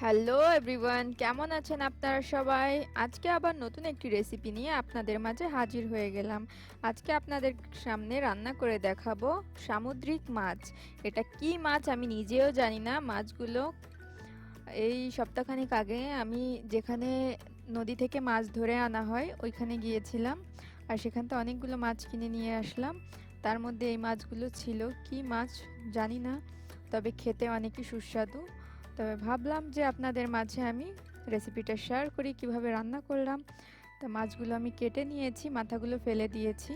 Hello everyone, কেমন আছেন আপনারা সবাই? আজকে আবার নতুন একটি রেসিপি নিয়ে আপনাদের মাঝে হাজির হয়ে গেলাম। আজকে আপনাদের সামনে রান্না করে দেখাবো সামুদ্রিক মাছ। এটা কি মাছ আমি নিজেও জানি না। মাছগুলো এই সপ্তাহখানেক আগে আমি যেখানে নদী থেকে মাছ ধরে আনা হয় ওইখানে গিয়েছিলাম, আর সেখান থেকে অনেকগুলো মাছ কিনে নিয়ে আসলাম। তার মধ্যে এই মাছগুলো ছিল, কি মাছ জানি না, তবে খেতে অনেকই সুস্বাদু। তবে ভাবলাম যে আপনাদের মাঝে আমি রেসিপিটা শেয়ার করি কিভাবে রান্না করলাম। তা মাছগুলো আমি কেটে নিয়েছি, মাথাগুলো ফেলে দিয়েছি,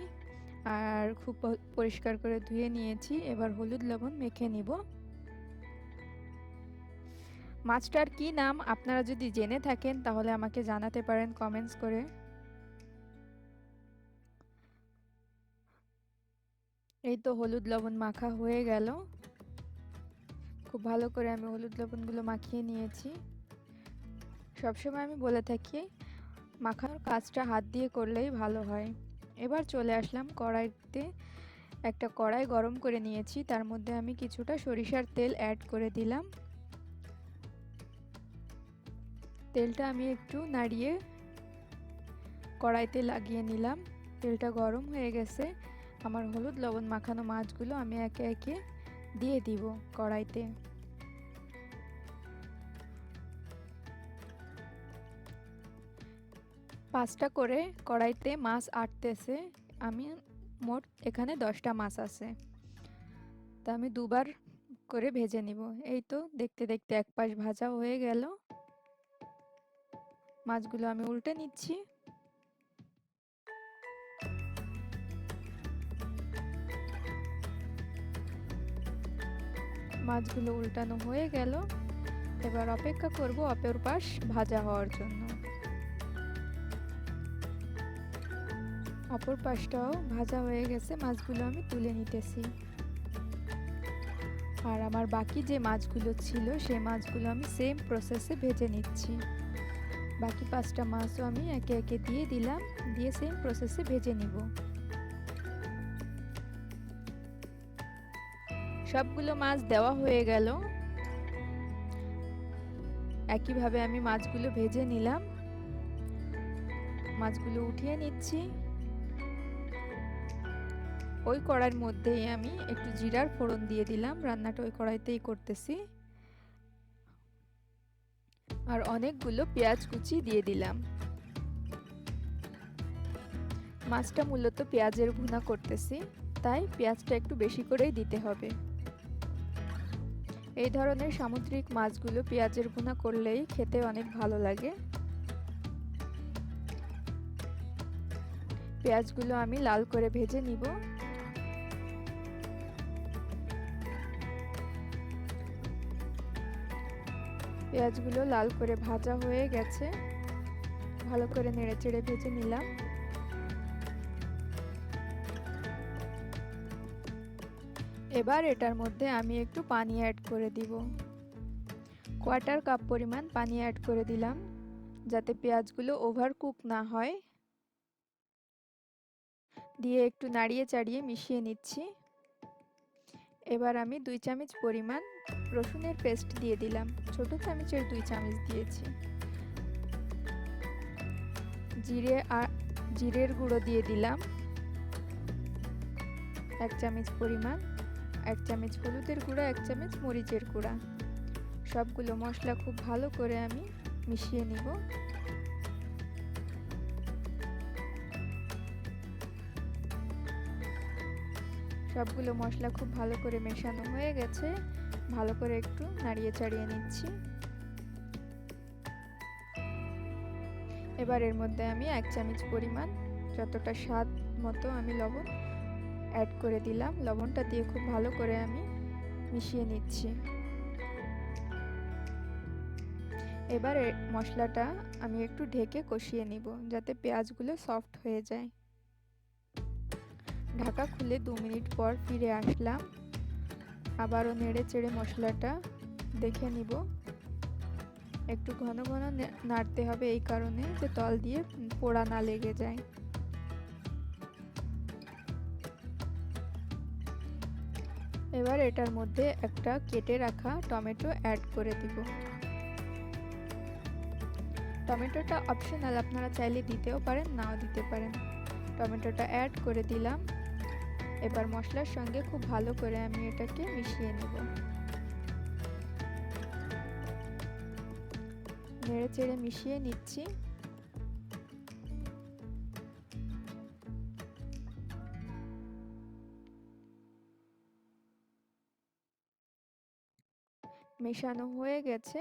আর খুব পরিষ্কার করে ধুয়ে নিয়েছি। এবার হলুদ লবণ মেখে নিব। মাছটার কি নাম আপনারা যদি জেনে থাকেন তাহলে আমাকে জানাতে পারেন কমেন্টস করে। এই তো হলুদ লবণ মাখা হয়ে গেল। খুব ভালো করে আমি হলুদ লবণগুলো মাখিয়ে নিয়েছি। সবসময় আমি বলে থাকি মাখার কাজটা হাত দিয়ে করলেই ভালো হয়। এবার চলে আসলাম কড়াইতে। একটা কড়াই গরম করে নিয়েছি, তার মধ্যে আমি কিছুটা সরিষার তেল অ্যাড করে দিলাম। তেলটা আমি একটু নাড়িয়ে কড়াইতে লাগিয়ে নিলাম। তেলটা গরম হয়ে গেছে। আমার হলুদ লবণ মাখানো মাছগুলো আমি একে একে দিয়ে দিব কড়াইতে। পাঁচটা করে কড়াইতে মাছ আটতেছে। আমি মোট এখানে 10টা মাছ আছে, তা আমি দুবার করে ভেজে নিব। এই তো দেখতে দেখতে এক পাশ ভাজা হয়ে গেল। মাছগুলো আমি উল্টে নিচ্ছি। মাছগুলো উল্টানো হয়ে গেল। এবার অপেক্ষা করব অপর পাশ ভাজা হওয়ার জন্য। অপর পাশটাও ভাজা হয়ে গেছে, মাছগুলো আমি তুলে নিতেছি। আর আমার বাকি যে মাছগুলো ছিল সেই মাছগুলো আমি সেম প্রসেসে ভেজে নিচ্ছি। বাকি 5টা মাছও আমি একে একে দিয়ে দিলাম, দিয়ে সেম প্রসেসে ভেজে নিব। সবগুলো মাছ দেওয়া হয়ে গেল। একইভাবে আমি মাছগুলো ভেজে নিলাম। মাছগুলো উঠিয়ে নিচ্ছি। ওই কড়াইয়ের মধ্যেই আমি একটু জিরার ফোড়ন দিয়ে দিলাম, রান্নাটা ওই কড়াইতেই করতেছি। আর অনেকগুলো পেঁয়াজ কুচি দিয়ে দিলাম। মাছটা মূলত পেঁয়াজের ভুনা করতেছি, তাই পেঁয়াজটা একটু বেশি করেই দিতে হবে। এই ধরনের সামুদ্রিক মাছগুলো পেঁয়াজের ভুনা করলেই খেতে অনেক ভালো লাগে। পেঁয়াজগুলো আমি লাল করে ভেজে নিব। পেঁয়াজগুলো লাল করে ভাজা হয়ে গেছে, ভালো করে নেড়েচেড়ে ভেজে নিলাম। এবার এটার মধ্যে আমি একটু পানি অ্যাড করে দিব। 1/4 কাপ পরিমাণ পানি অ্যাড করে দিলাম, যাতে পেঁয়াজগুলো ওভার কুক না হয়। দিয়ে একটু নাড়িয়ে চাড়িয়ে মিশিয়ে নিচ্ছি। এবার আমি 2 চামচ পরিমাণ রসুনের পেস্ট দিয়ে দিলাম। ছোট চামচের 2 চামচ দিয়েছি। জিরের গুঁড়ো দিয়ে দিলাম 1 চামচ পরিমাণ, 1 চামচ হলুদের গুঁড়া, 1 চামচ মরিচের গুঁড়া। সবগুলো মশলা খুব ভালো করে আমি মিশিয়ে নিব। সবগুলো মশলা খুব ভালো করে মেশানো হয়ে গেছে। ভালো করে একটু নাড়িয়ে চাড়িয়ে নিচ্ছি। এবার এর মধ্যে আমি 1 চামচ পরিমাণ, যতটা স্বাদ মতো আমি লবণ অ্যাড করে দিলাম। লবণটা দিয়ে খুব ভালো করে আমি মিশিয়ে নিচ্ছি। এবার মশলাটা আমি একটু ঢেকে কষিয়ে নিব, যাতে পেঁয়াজগুলো সফট হয়ে যায়। ঢাকা খুলে 2 মিনিট পর ফিরে আসলাম। আবারও নেড়ে চেড়ে মশলাটা দেখে নিব। একটু ঘন ঘন নাড়তে হবে, এই কারণে যে তল দিয়ে পোড়া না লেগে যায়। এবার এটার মধ্যে একটা কেটে রাখা টমেটো অ্যাড করে দিব। টমেটোটা অপশনাল, আপনারা চাইলে দিতেও পারেন, নাও দিতে পারেন। টমেটোটা অ্যাড করে দিলাম। এবার মশলার সঙ্গে খুব ভালো করে আমি এটাকে মিশিয়ে নেব। নেড়ে চেড়ে মিশিয়ে নিচ্ছি। মেশানো হয়ে গেছে,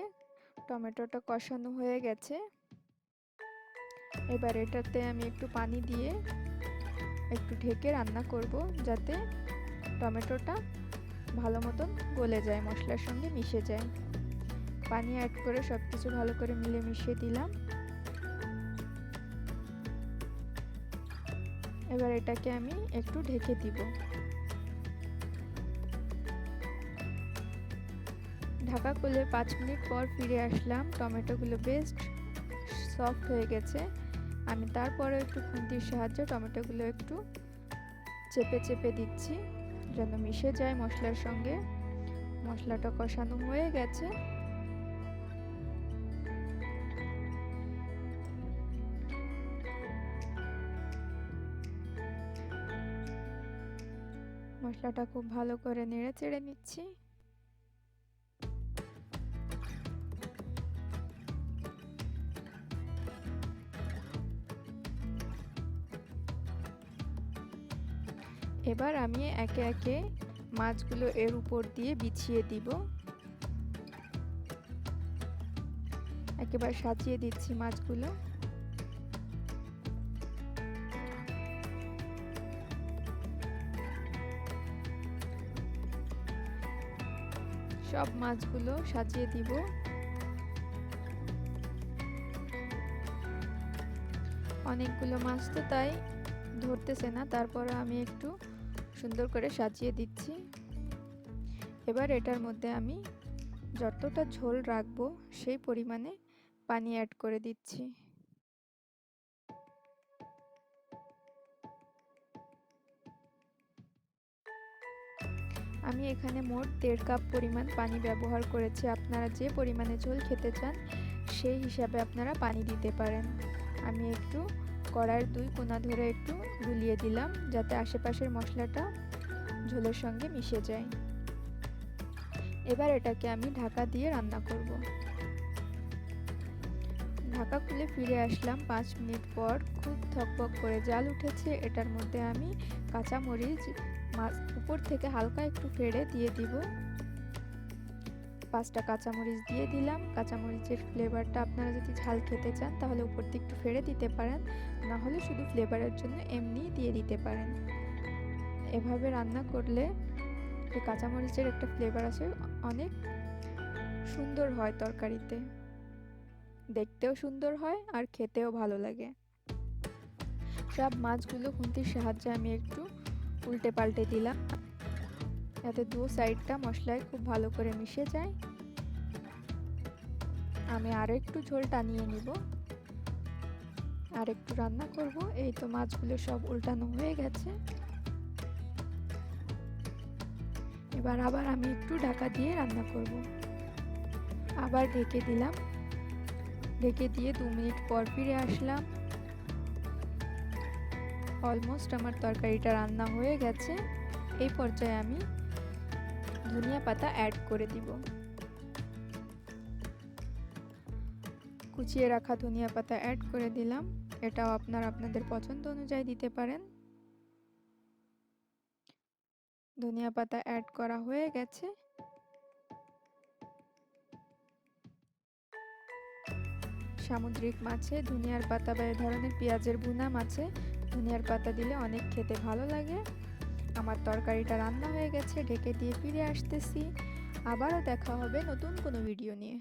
টমেটোটা কষানো হয়ে গেছে। এবার এটাতে আমি একটু পানি দিয়ে একটু ঢেকে রান্না করব, যাতে টমেটোটা ভালো মতন গলে যায়, মশলার সঙ্গে মিশে যায়। পানি অ্যাড করে সব কিছু ভালো করে মিলে মিশিয়ে দিলাম। এবার এটাকে আমি একটু ঢেকে দিব। ঢাকা খুলে 5 মিনিট পর ফিরে আসলাম। টমেটোগুলো বেশ সফট হয়ে গেছে। আমি তারপরে একটু খুন্তির সাহায্যে টমেটোগুলো একটু চেপে চেপে দিচ্ছি, যেন মিশে যায় মশলার সঙ্গে। মশলাটা কষানো হয়ে গেছে। মশলাটা খুব ভালো করে নেড়ে চেড়ে নিচ্ছি। এবার আমি একে একে মাছগুলো এর উপর দিয়ে বিছিয়ে দিব। একেবারে সাজিয়ে দিচ্ছি মাছগুলো। সব মাছগুলো সাজিয়ে দিব। অনেকগুলো মাছ তো তাই ধরতেছে না, তারপরে আমি একটু সুন্দর করে সাজিয়ে দিচ্ছি। এবার এটার মধ্যে আমি যতটা ঝোল রাখবো সেই পরিমাণে পানি অ্যাড করে দিচ্ছি। আমি এখানে মোট 1.5 কাপ পরিমাণ পানি ব্যবহার করেছি। আপনারা যে পরিমাণে ঝোল খেতে চান সেই হিসাবে আপনারা পানি দিতে পারেন। আমি একটু কড়াইয়ের 2 কোণা ধরে একটু গুলিয়ে দিলাম, যাতে আশেপাশের মশলাটা ঝোলের সঙ্গে মিশে যায়। এবার এটাকে আমি ঢাকা দিয়ে রান্না করব। ঢাকা খুলে ফিরে আসলাম 5 মিনিট পর। খুব থকবক করে জাল উঠেছে। এটার মধ্যে আমি কাঁচামরিচ উপর থেকে হালকা একটু ফেড়ে দিয়ে দিব। 5টা কাঁচামরিচ দিয়ে দিলাম। কাঁচামরিচের ফ্লেভারটা আপনারা যদি ঝাল খেতে চান তাহলে উপর থেকে একটু ফেড়ে দিতে পারেন, না হলে শুধু ফ্লেভারের জন্য এমনি দিয়ে দিতে পারেন। এভাবে রান্না করলে এই কাঁচামরিচের একটা ফ্লেভার আছে, অনেক সুন্দর হয় তরকারিতে, দেখতেও সুন্দর হয় আর খেতেও ভালো লাগে। সব মাছগুলো খুন্তির সাহায্যে আমি একটু উল্টে পাল্টে দিলাম, যাতে 2 সাইডটা মশলায় খুব ভালো করে মিশে যায়। আমি আর একটু ঝোল টানিয়ে নিব, আর একটু রান্না করব। এই তো মাছগুলো সব উল্টানো হয়ে গেছে। এবার আবার আমি একটু ঢাকা দিয়ে রান্না করব। আবার ঢেকে দিলাম। ঢেকে দিয়ে 2 মিনিট পর ফিরে আসলাম। অলমোস্ট আমার তরকারিটা রান্না হয়ে গেছে। এই পর্যায়ে আমি ধনিয়া পাতা অ্যাড করে দিব। কুচিয়ে রাখা ধনিয়া পাতা অ্যাড করে দিলাম। এটাও আপনারা আপনাদের পছন্দ অনুযায়ী দিতে পারেন। ধনিয়া পাতা অ্যাড করা হয়ে গেছে। সামুদ্রিক মাছে ধনিয়ার পাতা বা এ ধরনের পেঁয়াজের ভুনা মাছে ধনিয়ার পাতা দিলে অনেক খেতে ভালো লাগে। আমার তরকারিটা রান্না হয়ে গেছে। ঢেকে দিয়ে ফিরে আসতেছি। আবারও দেখা হবে নতুন কোনো ভিডিও নিয়ে।